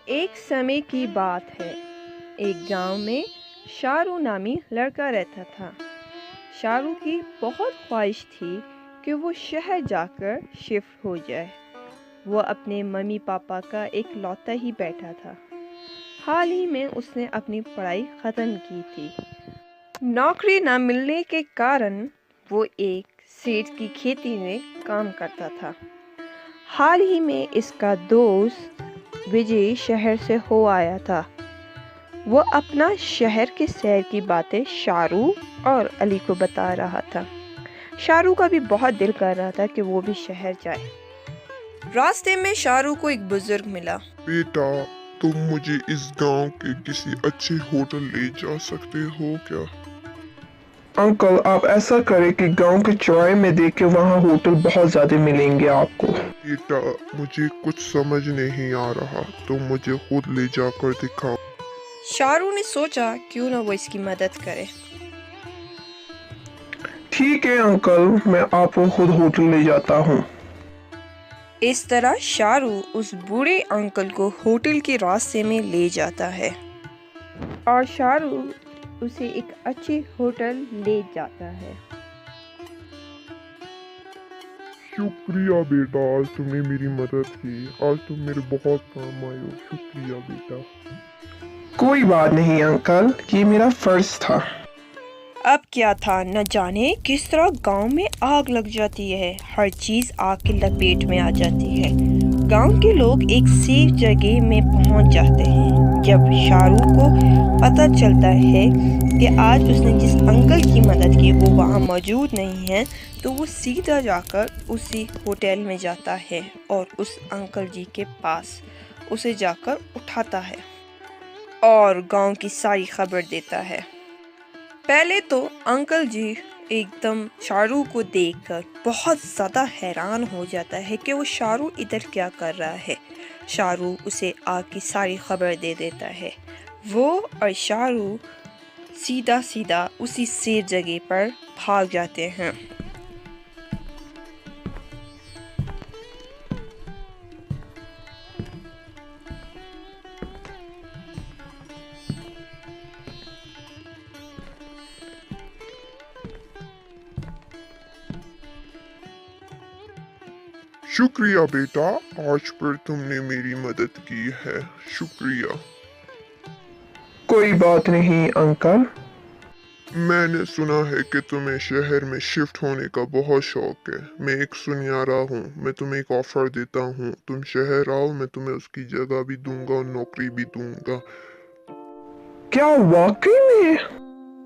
ایک سمے کی بات ہے، ایک گاؤں میں شارو نامی لڑکا رہتا تھا۔ شارو کی بہت خواہش تھی کہ وہ شہر جا کر شفٹ ہو جائے۔ وہ اپنے ممی پاپا کا ایک لوتا ہی بیٹا تھا۔ حال ہی میں اس نے اپنی پڑھائی ختم کی تھی۔ نوکری نہ ملنے کے کارن وہ ایک سیٹھ کی کھیتی میں کام کرتا تھا۔ حال ہی میں اس کا دوست وجے شہر سے ہو آیا تھا۔ وہ اپنا شہر کے سیر کی باتیں شارو اور علی کو بتا رہا تھا۔ شارو کا بھی بہت دل کر رہا تھا کہ وہ بھی شہر جائے۔ راستے میں شارو کو ایک بزرگ ملا۔ بیٹا، تم مجھے اس گاؤں کے کسی اچھے ہوٹل لے جا سکتے ہو کیا؟ انکل، آپ ایسا کریں کہ گاؤں کے چوراہے میں دیکھیں، وہاں ہوٹل بہت زیادہ ملیں گے آپ کو۔ بیٹا، مجھے کچھ سمجھ نہیں آ رہا، تم مجھے خود لے جا کر دکھاؤ۔ شارو نے سوچا کیوں نہ وہ اس کی مدد کرے۔ ٹھیک ہے انکل، میں آپ کو خود ہوٹل لے جاتا ہوں۔ اس طرح شارو اس بوڑھے انکل کو ہوٹل کے راستے میں لے جاتا ہے اور شارو اسے ایک اچھے ہوٹل لے جاتا ہے۔ شکریہ بیٹا، آج تم نے میری مدد کی، آج تم میرے بہت کام آئے ہو، شکریہ بیٹا۔ کوئی بات نہیں انکل، یہ میرا فرض تھا۔ اب کیا تھا، نہ جانے کس طرح گاؤں میں آگ لگ جاتی ہے، ہر چیز آگ کی لپیٹ میں آ جاتی ہے۔ گاؤں کے لوگ ایک سیف جگہ میں پہنچ جاتے ہیں۔ جب شارو کو پتہ چلتا ہے کہ آج اس نے جس انکل کی مدد کی وہ وہاں موجود نہیں ہے، تو وہ سیدھا جا کر اسی ہوٹل میں جاتا ہے اور اس انکل جی کے پاس اسے جا کر اٹھاتا ہے اور گاؤں کی ساری خبر دیتا ہے۔ پہلے تو انکل جی ایک دم شارو کو دیکھ کر بہت زیادہ حیران ہو جاتا ہے کہ وہ شارو ادھر کیا کر رہا ہے۔ شارو اسے آگ کی ساری خبر دے دیتا ہے۔ وہ اور شارو سیدھا اسی سیف جگہ پر بھاگ جاتے ہیں۔ شکریہ بیٹا، آج پر تم نے میری مدد کی ہے، شکریہ۔ کوئی بات نہیں انکل۔ میں نے سنا ہے کہ تمہیں شہر میں شفٹ ہونے کا بہت شوق ہے۔ میں ایک سنیارا ہوں، میں تمہیں ایک آفر دیتا ہوں، تم شہر آؤ، میں تمہیں اس کی جگہ بھی دوں گا اور نوکری بھی دوں گا۔ کیا واقعی میں؟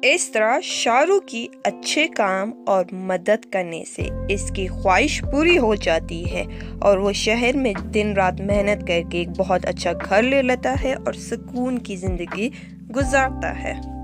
اس طرح شارو کی اچھے کام اور مدد کرنے سے اس کی خواہش پوری ہو جاتی ہے اور وہ شہر میں دن رات محنت کر کے ایک بہت اچھا گھر لے لیتا ہے اور سکون کی زندگی گزارتا ہے۔